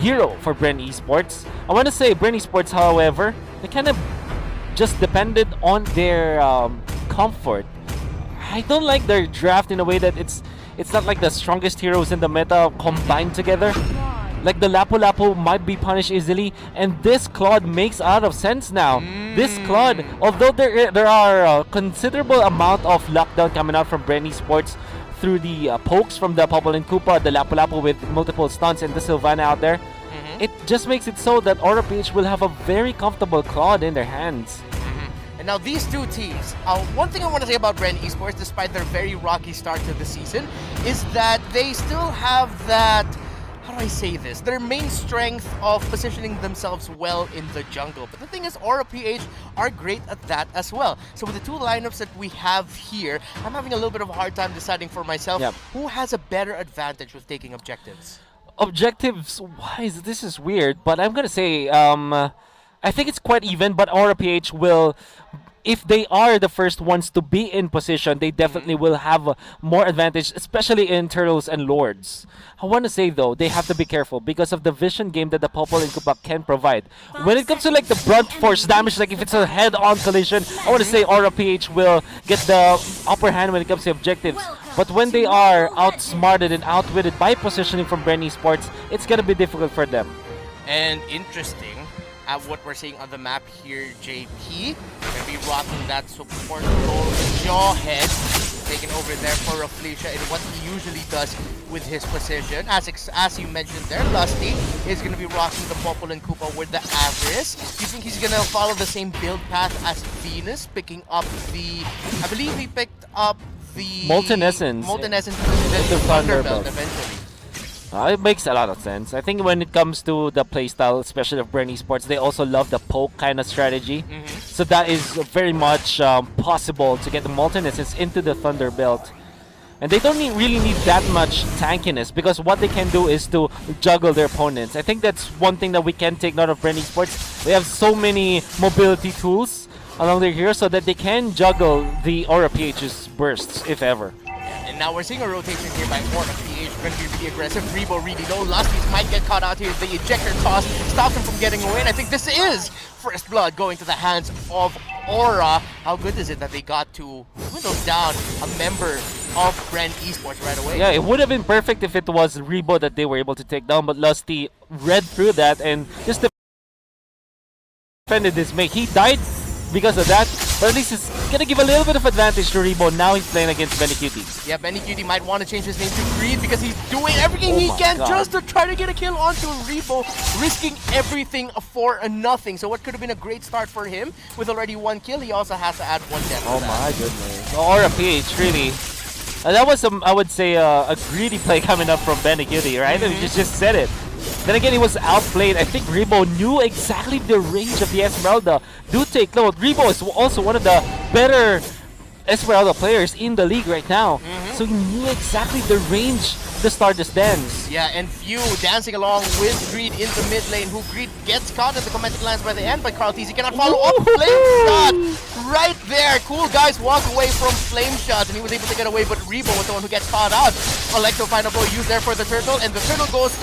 hero for Bren Esports. I want to say Bren Esports, however, they kind of just depended on their comfort. I don't like their draft in a way that it's not like the strongest heroes in the meta combined together. Like the Lapu Lapu might be punished easily, and this Claude makes a lot of sense now. This Claude, although there are a considerable amount of lockdown coming out from Bren Esports through the pokes from the Popol and Koopa, the Lapu Lapu with multiple stunts, and the Sylvana out there, it just makes it so that Aura PH will have a very comfortable Claude in their hands. And now these two teams, one thing I want to say about Bren Esports, despite their very rocky start to the season, is that they still have that, how do I say this, their main strength of positioning themselves well in the jungle. But the thing is, Aura PH are great at that as well. So with the two lineups that we have here, I'm having a little bit of a hard time deciding for myself who has a better advantage with taking objectives. Objectives-wise, this is weird, but I'm going to say, I think it's quite even, but Aura PH will, if they are the first ones to be in position, they definitely will have more advantage, especially in Turtles and Lords. I want to say, though, they have to be careful because of the vision game that the Popol and Koopa can provide. When it comes to like the brunt force damage, like if it's a head-on collision, I want to say Aura PH will get the upper hand when it comes to objectives. But when they are outsmarted and outwitted by positioning from Bren Esports, it's going to be difficult for them. And interesting, what we're seeing on the map here, JP, gonna be rocking that support role, Jawhead, taking over there for Rafflesia and what he usually does with his position. As you mentioned there, Lusty is gonna be rocking the Popol and Koopa with the Avarice. Do you think he's gonna follow the same build path as Venus, picking up the, I believe he picked up the Molten Essence, the Thunderbelt eventually. It makes a lot of sense. I think when it comes to the playstyle, especially of Bren Esports, they also love the poke kind of strategy. So that is very much possible to get the Molten Essence into the Thunderbelt. And they don't really need that much tankiness because what they can do is to juggle their opponents. I think that's one thing that we can take note of Bren Esports. They have so many mobility tools along their here so that they can juggle the Aura PH's bursts, if ever. And now we're seeing a rotation here by Aura PH, going to be really aggressive. Rebo really low. Lusties might get caught out here. The ejector toss stops him from getting away. And I think this is first blood going to the hands of Aura. How good is it that they got to whittle down a member of Bren Esports right away? Yeah, it would have been perfect if it was Rebo that they were able to take down, but Lusty read through that and just defended his mate. He died because of that, but at least it's gonna give a little bit of advantage to Rebo. Now he's playing against Benny Cutie. Yeah, Benny Cutie might want to change his name to Creed because he's doing everything he can just to try to get a kill onto Rebo, risking everything for nothing. So what could have been a great start for him with already one kill, he also has to add one death. Oh my goodness. Aura PH, really. That was some, I would say, a greedy play coming up from Benny Cutie, right? And he just said it. Then again, he was outplayed. I think Rebo knew exactly the range of the Esmeralda. Do take note, Rebo is also one of the better Esmeralda players in the league right now. So he knew exactly the range the Stardust Dance. Yeah, and Few dancing along with Greed in the mid lane, who Greed gets caught in the commented lines by the end, but Carl He cannot follow up. Flame shot right there. Cool guys walk away from flame shots, and he was able to get away, but Rebo was the one who gets caught out. Electro pineapple used there for the turtle, and the turtle goes to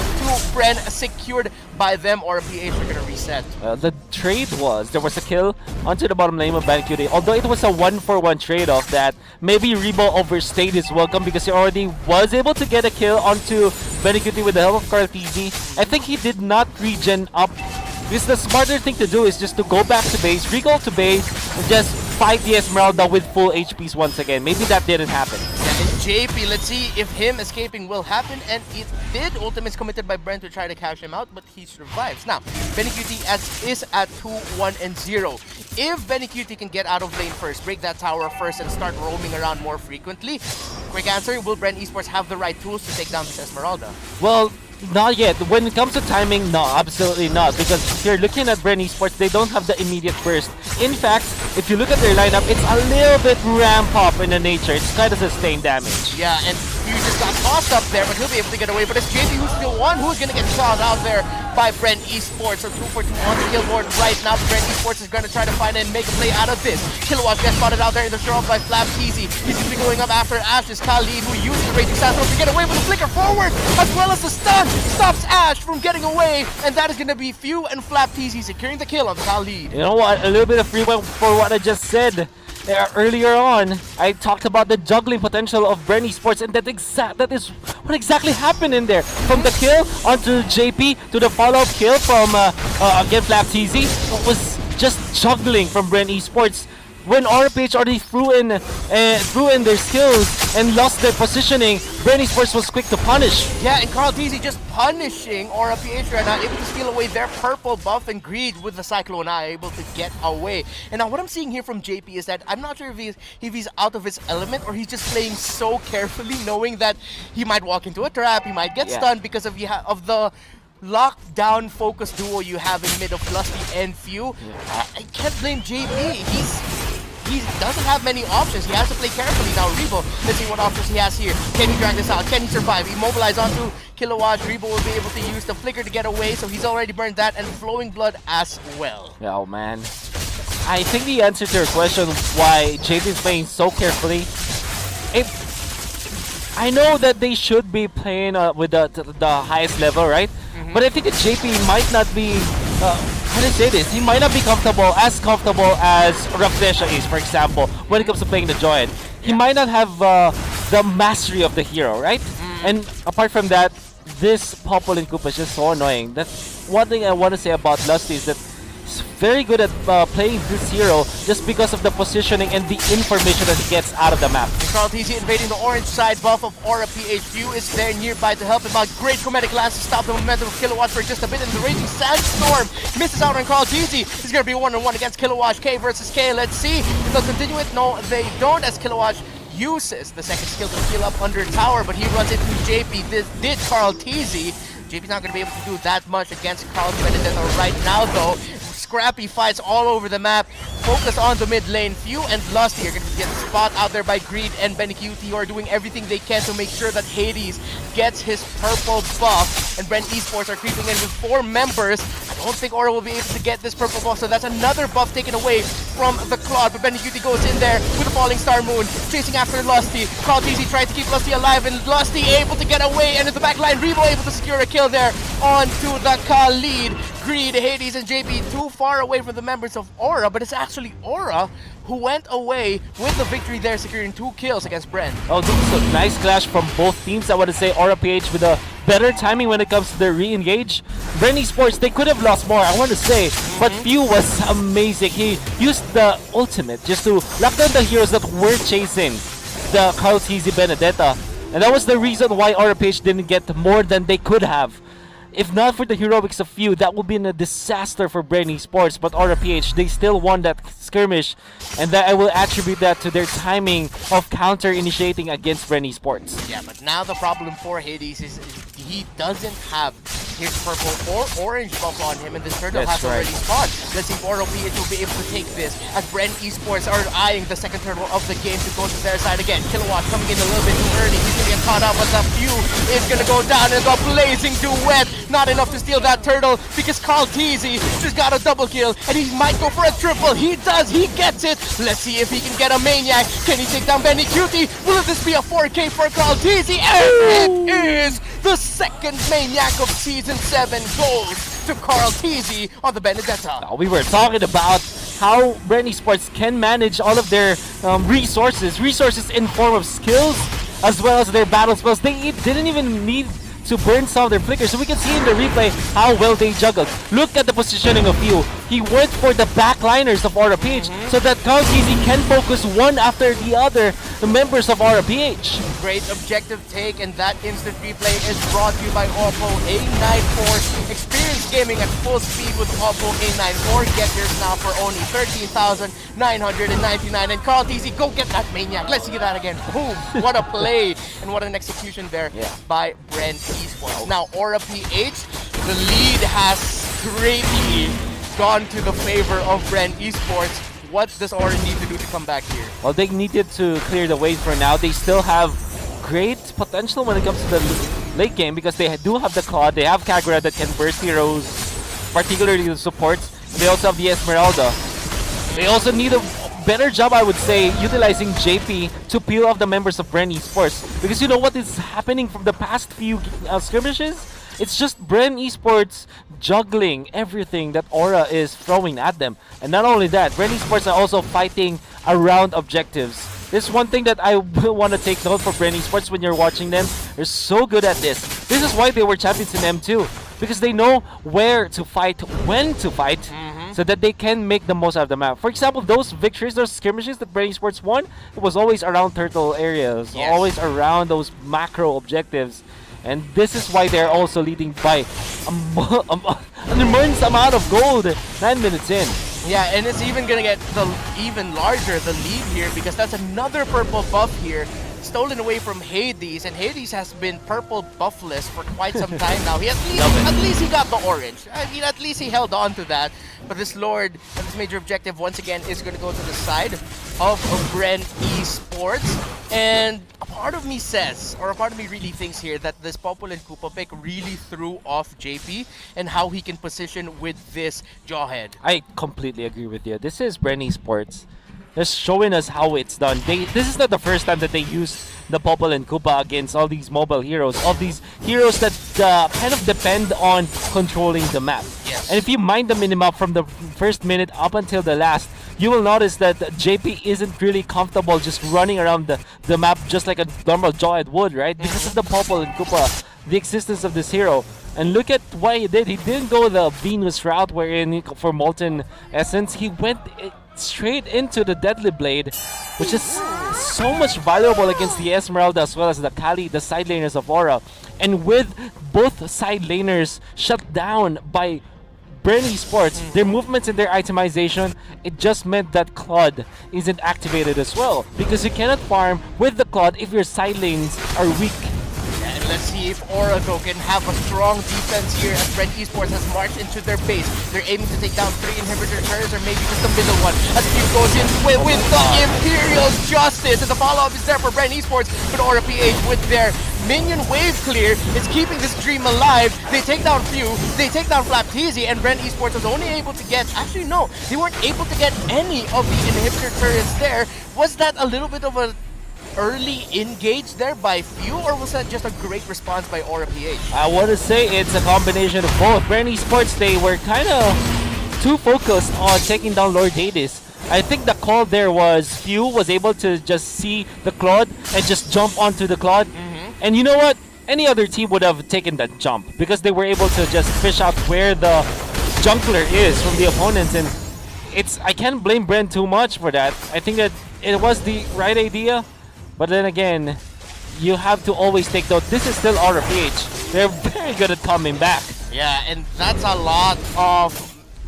Bren, secured by them, or PH are gonna reset. The trade was, there was a kill onto the bottom lane of Bancuty, although it was a 1-for-1 trade-off that maybe Rebo overstayed his welcome because he already was able to get a kill onto Bancuty with the help of Cartesi. I think he did not regen up because the smarter thing to do is just to go back to base, recall to base, and just fight the Esmeralda with full HPs once again. Maybe that didn't happen. Yeah, and JP, let's see if him escaping will happen, and it did. Ultimate's committed by Bren to try to cash him out, but he survives. Now, Benny Cutie is at 2-1-0. If Benny Cutie can get out of lane first, break that tower first, and start roaming around more frequently, quick answer, will Bren Esports have the right tools to take down this Esmeralda? Well, not yet. When it comes to timing, no, absolutely not. Because if you're looking at Bren Esports, they don't have the immediate burst. In fact, if you look at their lineup, it's a little bit ramp up in the nature. It's kind of sustained damage. Yeah, and Few just got tossed up there, but he'll be able to get away. But it's JP who's the one who's going to get shot out there by Bren Esports. So 2 for 2 on the kill board right now. Bren Esports is going to try to find and make a play out of this. Kilowatt gets spotted out there in the show by Flap Teasy. He's going to be going up after Ash's Khalid, who uses the Raging Sandstorm to get away with a flicker forward, as well as the stun. Stops Ash from getting away, and that is going to be Few and Flap Teasy securing the kill on the Khalid. You know what? A little bit of free will for what I just said. Earlier on, I talked about the juggling potential of Bren Esports, and that is what exactly happened in there. From the kill onto JP to the follow-up kill from again Flap TZ. It was just juggling from Bren Esports. When RPH already threw in their skills and lost their positioning, Bren Esports was quick to punish. Yeah, and Carl Teasy just punishing RPH right now, able to steal away their purple buff, and Greed with the Cyclone Eye able to get away. And now what I'm seeing here from JP is that I'm not sure if he's out of his element, or he's just playing so carefully, knowing that he might walk into a trap, he might get stunned because of the lockdown focus duo you have in mid of Lusty and Few. I can't blame JP. He doesn't have many options. He has to play carefully now. Rebo, let's see what options he has here. Can he drag this out? Can he survive? Immobilize onto Kilowatt. Rebo will be able to use the flicker to get away, so he's already burned that, and Flowing Blood as well. Oh man. I think the answer to your question why JP is playing so carefully, I know that they should be playing with the highest level, right? But I think that JP might not be, how do I say this? He might not be as comfortable as Rafflesia is, for example, when it comes to playing the Giant. He might not have the mastery of the hero, right? And apart from that, this Popol and Koopa is just so annoying. That's one thing I want to say about Lusty, is that he's very good at playing this hero just because of the positioning and the information that he gets out of the map. Carl TZ invading the orange side buff of Aura PHU is there nearby to help him out. Great chromatic lance to stop the momentum of Kilowatt for just a bit, and the Raging Sandstorm misses out on Carl TZ. He's going to be 1-on-1 against Kilowatt. K versus K. Let's see if they'll continue it. No, they don't, as Kilowatt uses the second skill to heal up under tower, but he runs into JP. This did Carl TZ. JP's not going to be able to do that much against Carl Benedetto right now, though. Scrappy fights all over the map. Focus on the mid lane. Few and Lusty are going to get spot out there by Greed and Benicute, who are doing everything they can to make sure that Hades gets his purple buff. And Bren Esports are creeping in with 4 members. I don't think Aura will be able to get this purple buff, so that's another buff taken away from the Claude. But Benicute goes in there with a Falling Star Moon, chasing after Lusty. Carl TZ tries to keep Lusty alive, and Lusty able to get away. And in the back line, Rebo able to secure a kill there onto the Khalid. Greed, Hades, and JP too far away from the members of Aura, but it's actually Aura who went away with the victory there, securing 2 kills against Bren. Oh, this is a nice clash from both teams. I want to say Aura PH with a better timing when it comes to the re-engage. Bren Esports, they could have lost more, I want to say, but Few was amazing. He used the ultimate just to lock down the heroes that were chasing the Carl TZ Benedetta, and that was the reason why Aura PH didn't get more than they could have. If not for the heroics of Few, that would be a disaster for Bren Esports, but Aura PH, they still won that skirmish, and that I will attribute that to their timing of counter-initiating against Bren Esports. Yeah, but now the problem for Hades is he doesn't have his purple or orange buff on him, and this turtle has already spawned. Let's see if Aura PH will be able to take this, as Bren Esports are eyeing the second turtle of the game to go to their side again. Kilowatt coming in a little bit too early. He's going to get caught up, but the Few is going to go down and the blazing duet. Not enough to steal that turtle, because Carl TZ just got a double kill, and he might go for a triple. He does, he gets it. Let's see if he can get a Maniac. Can he take down Benny Cutie? Will this be a 4K for Carl TZ? And it is the second Maniac of Season 7 goes to Carl TZ on the Benedetta. We were talking about how Bren Esports can manage all of their resources in form of skills, as well as their battle spells. They didn't even need to burn some of their flickers, so we can see in the replay how well they juggled. Look at the positioning of Few. He went for the backliners of Aura PH so that Carl TZ can focus one after the other the members of Aura PH. Great objective take, and that instant replay is brought to you by Oppo A94. Experience gaming at full speed with Oppo A94. Get yours now for only 13,999. And Carl TZ, go get that Maniac. Let's see that again. Boom! What a play, and what an execution there by Bren Esports. Now Aura PH, the lead has greatly gone to the favor of Bren Esports. What does Aura need to do to come back here? Well, they needed to clear the way for now. They still have great potential when it comes to the late game because they do have the Claw, they have Kagura that can burst heroes, particularly the supports. They also have the Esmeralda. They also need a better job, I would say, utilizing JP to peel off the members of Bren Esports. Because you know what is happening from the past few skirmishes? It's just Bren Esports juggling everything that Aura is throwing at them. And not only that, Bren Esports are also fighting around objectives. This is one thing that I will want to take note for Bren Esports when you're watching them. They're so good at this. This is why they were champions in M2. Because they know where to fight, when to fight, so that they can make the most out of the map. For example, those victories, those skirmishes that Bren Esports won, it was always around turtle areas, always around those macro objectives. And this is why they're also leading by an immense amount of gold 9 minutes in. Yeah, and it's even gonna get even larger, the lead here, because that's another purple buff here, stolen away from Hades, and Hades has been purple buffless for quite some time now. He at least he got the orange. I mean, at least he held on to that. But this Lord, and this major objective, once again, is going to go to the side of Bren Esports. And a part of me says, or a part of me really thinks here, that this Popol and Koopa pick really threw off JP and how he can position with this Jawhead. I completely agree with you. This is Bren Esports. They're showing us how it's done. This is not the first time that they use the Popol and Koopa against all these mobile heroes, all these heroes that kind of depend on controlling the map. Yes. And if you mind the minimap from the first minute up until the last, you will notice that JP isn't really comfortable just running around the map just like a normal Jawhead would, right? Because of the Popol and Koopa, the existence of this hero. And look at what he did. He didn't go the Venus route wherein for Molten Essence, he went straight into the Deadly Blade, which is so much valuable against the Esmeralda as well as the Kali, the side laners of Aura. And with both side laners shut down by Bren Esports, their movements and their itemization, it just meant that Claude isn't activated as well. Because you cannot farm with the Claude if your side lanes are weak. And let's see if Aura though can have a strong defense here as Bren Esports has marched into their base. They're aiming to take down 3 inhibitor turrets or maybe just the middle one. As Q goes in with the Imperial Justice, and the follow-up is there for Bren Esports, but Aura PH with their minion wave clear is keeping this dream alive. They take down Few, they take down Flapteezy, and Bren Esports was only able to get, actually no, they weren't able to get any of the inhibitor turrets there. Was that a little bit of a early engage there by Few, or was that just a great response by Aura PH? I want to say it's a combination of both. Bren Esports, they were kind of too focused on taking down Lord Hades. I think the call there was Few was able to just see the Claude and just jump onto the Claude. And you know what? Any other team would have taken that jump because they were able to just fish out where the jungler is from the opponents. And I can't blame Bren too much for that. I think that it was the right idea. But then again, you have to always take note. This is still RPH. They're very good at coming back. Yeah, and that's a lot of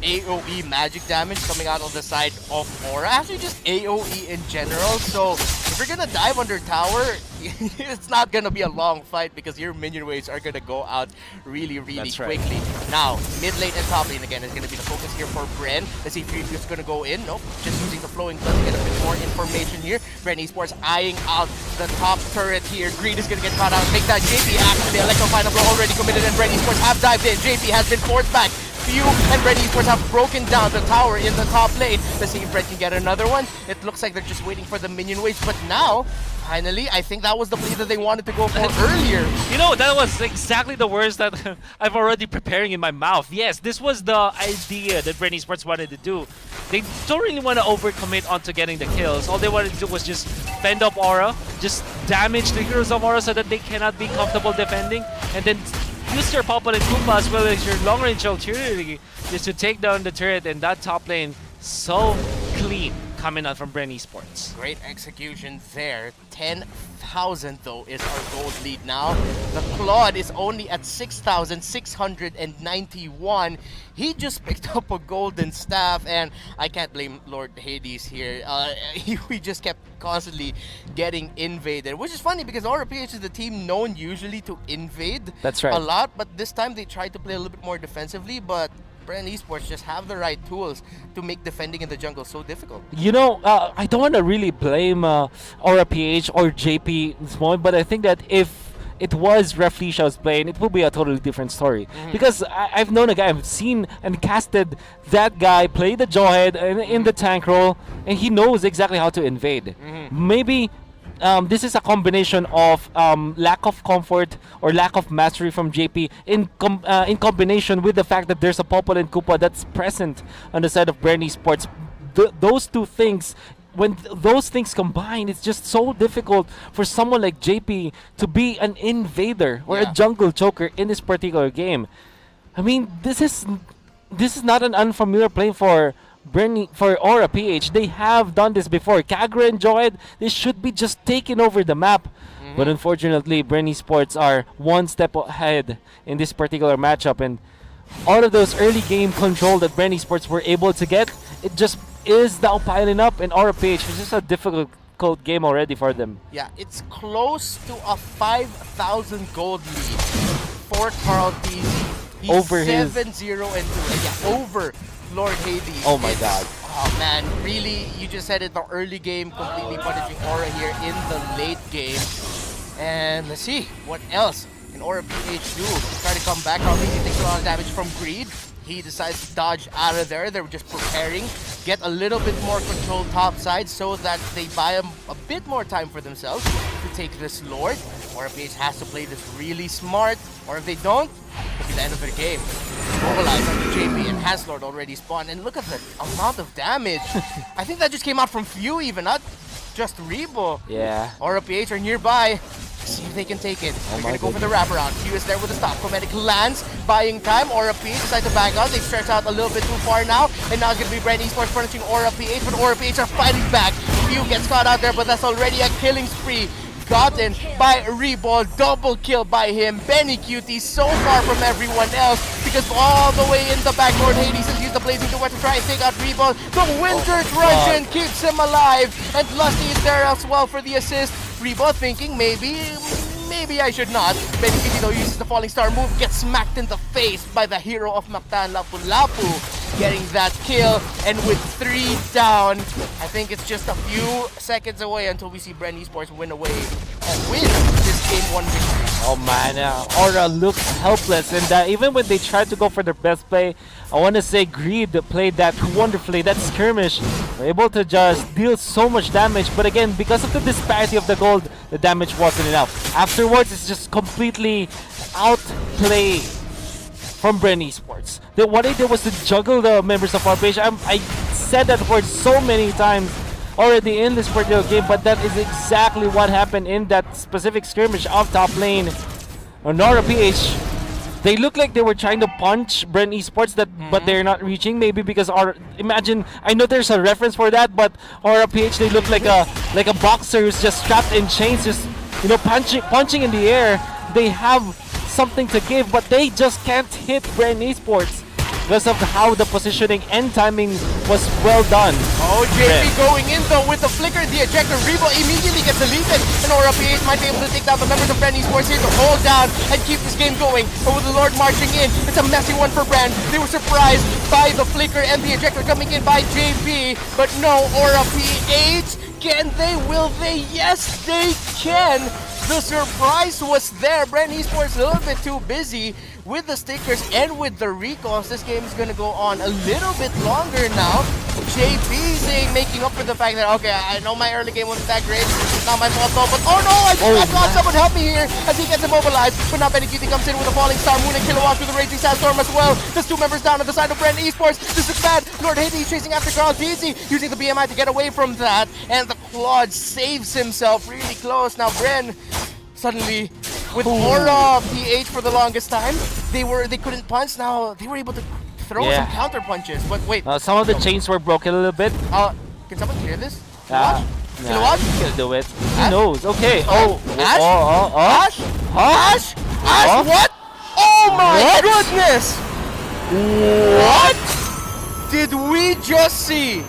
AoE magic damage coming out on the side of Aura. Actually, just AoE in general. So if you're gonna dive under tower, it's not gonna be a long fight because your minion waves are gonna go out really quickly. Now, mid lane and top lane again is gonna be the focus here for Bren. Let's see if he's gonna go in. Nope, just using the flowing blood to get a bit more information here. Bren Esports eyeing out the top turret here. Greed is gonna get caught out. Make that JP actually. Electrofine Blow already committed, and Bren Esports have dived in. JP has been forced back. Few and Bren Esports have broken down the tower in the top lane. Let's see if Bren can get another one. It looks like they're just waiting for the minion waves, but now, finally, I think that was the play that they wanted to go for earlier. You know, that was exactly the words that I'm already preparing in my mouth. Yes, this was the idea that Bren Esports wanted to do. They don't really want to overcommit onto getting the kills. All they wanted to do was just fend up Aura, just damage the heroes of Aura so that they cannot be comfortable defending, and then use your Popol and Koopa as well as your long-range artillery just to take down the turret, and that top lane so clean coming out from Bren Esports. Great execution there. 10,000 though is our gold lead now. The Claude is only at 6,691. He just picked up a golden staff, and I can't blame Lord Hades here. We just kept constantly getting invaded, which is funny because RPH is the team known usually to invade That's right. a lot, but this time they tried to play a little bit more defensively, but Bren Esports just have the right tools to make defending in the jungle so difficult. You know, I don't want to really blame Aura PH or JP in this moment, but I think that if it was Reflecia was playing, it would be a totally different story. Because I've known a guy, I've seen and casted that guy play the Jawhead in the tank role, and he knows exactly how to invade. Maybe this is a combination of lack of comfort or lack of mastery from JP in combination with the fact that there's a Popol and Koopa that's present on the side of Bren Esports. Those two things, when those things combine, it's just so difficult for someone like JP to be an invader or a jungle choker in this particular game. I mean, this is not an unfamiliar play for for Aura PH. They have done this before. Kagura and Joed, they should be just taking over the map. But unfortunately, Bren Esports are one step ahead in this particular matchup, and all of those early game control that Bren Esports were able to get, it just is now piling up in Aura PH, which is a difficult game already for them. Yeah, it's close to a 5,000 gold lead for Carl Tizzy. He's Over 7-0 and 2. Yeah, over Lord Hades. Oh my god. Oh man, really, you just said it, the early game completely punishing Aura here in the late game. And let's see, what else can Aura PH do? Try to come back. Carl Tizzy takes a lot of damage from Greed. He decides to dodge out of there. They're just preparing, get a little bit more control topside so that they buy a bit more time for themselves to take this Lord. Or PH has to play this really smart, or if they don't, it'll be the end of their game. Mobilize on the JP and has Lord already spawned, and look at the amount of damage. I think that just came out from few even, not just Rebo. Yeah. Or PH are nearby. See if they can take it. They're gonna go for the wraparound. Q is there with the stop. Chromatic lands, buying time. Aura PH decide to back out. They've stretched out a little bit too far now. And now it's gonna be Bren Esports punishing Aura PH, but Aura PH are fighting back. Q gets caught out there, but that's already a killing spree. Gotten by Reball, double kill by him. Benny Cutie so far from everyone else because all the way in the back, Lord Hades has used the Blazing Duet to try and take out Reball. The Winter Truncheon keeps him alive, and Lusty is there as well for the assist. Reball thinking maybe I should not. Benny Cutie though uses the Falling Star move, gets smacked in the face by the hero of Mactan, Lapu Lapu, getting that kill, and with 3 down, I think it's just a few seconds away until we see Bren Esports win this Game 1 victory. Oh man, Aura looks helpless, and even when they tried to go for their best play, I want to say Greed played that wonderfully. That skirmish, were able to just deal so much damage, but again, because of the disparity of the gold, the damage wasn't enough. Afterwards, it's just completely outplay from Bren Esports. What they did was to juggle the members of our page. I said that word so many times already in this particular game, but that is exactly what happened in that specific skirmish of top lane. Aura PH, they look like they were trying to punch Bren Esports, but they're not reaching. Maybe because imagine, I know there's a reference for that, but Aura PH, they look like a boxer who's just strapped in chains, just punching in the air. They have something to give, but they just can't hit Bren Esports because of how the positioning and timing was well done. Oh, JP going in though with the flicker, the ejector. Rebo immediately gets deleted, and Aura PH might be able to take down the members of Bren Esports here to hold down and keep this game going. But with the Lord marching in, it's a messy one for Bren. They were surprised by the flicker and the ejector coming in by JP, but no, Aura PH, can they, will they? Yes, they can. The surprise was there. Bren Esports a little bit too busy with the stickers and with the recalls. This game is going to go on a little bit longer now. JP saying, making up for the fact that, okay, I know my early game wasn't that great. It's not my fault though, but oh no, I thought someone help me here as he gets immobilized. But now Benny Cutie comes in with a Falling Star, Moon and Kilowatt through the Raging Sandstorm as well. There's 2 members down on the side of Bren Esports. This is bad. Lord Hades chasing after Carl Tizzy, using the BMI to get away from that. And the Claude saves himself really close. Now Bren suddenly with Aura PH for the longest time, they couldn't punch. Now they were able to throw some counter punches. But wait, some of the chains were broken a little bit. Can someone clear this? Kilowatt? He can do it. He knows. Okay. Ash? Ash? What? Oh my goodness! What did we just see?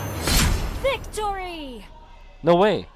Victory! No way.